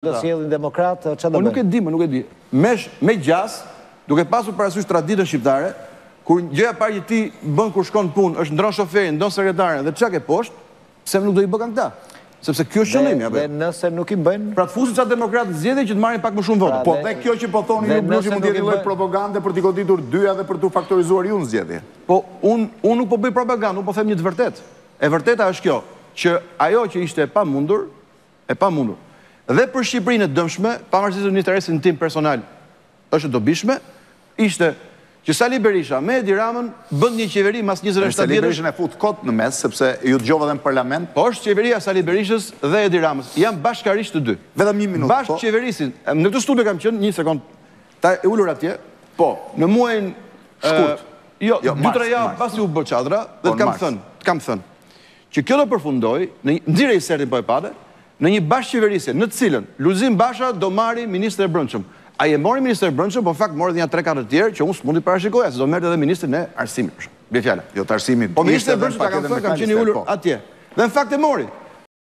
Do sjellin demokrat, çfarë do bëjnë? Nuk e di, nuk e di. Me gjas, duke pasur parasysh traditën shqiptare, kur gjëja parë që ti bën kur shkon punë është ndron shoferin, ndon sekretaren dhe çka ke poshtë, pse nuk do i bë këta? Sepse kjo është qëllimi, apo? Dhe nëse nuk i bëjnë, pra të fusin ca demokratë zgjedhje që të marrin pak më shumë vota. Po dhe kjo që po thoni ju blushi mund të jetë një lloj propagande për t'i goditur dyja dhe për t'u faktorizuar ju në zgjedhje. Po unë nuk po bëj propagandë, unë po them një të vërtetë. E vërteta është kjo, që ajo që ishte e pamundur. Dhe për Shqipërinë e dëmshme, pavarësisht në interesin tim personal, është e dobishme, ishte që Sali Berisha me Edi Ramën bën një qeveri mas 27 vjetësh. Sali Berishën e fut kot në mes, sepse ju dëgjova dhe në parlament. Po është qeveria Sali Berishës dhe Edi Ramës. Janë bashkarisht të dy. Vetëm një minutë. Bashkë qeverisin. Në këtë studio kam qenë, një sekond, ta e ullur atje, po, në muajin shkurt. Jo, 2-3 javë pasi u bë çadra, dhe të kam thënë, që kjo do përfundoj, nxirë i sertin po e pate, në një bashkëqeverisje, në të cilën Lulzim Basha do marri ministër e brendshëm. Ai e mori ministër e brendshëm, po në fakt mori dhe janë 3-4 të tjerë që unë s'mundi parashikoja, se do merrte edhe ministrin e arsimit. Bie fjala. Jo të arsimit. Po ministri e brendshëm kam qenë ulur atje. Dhe në fakt e mori.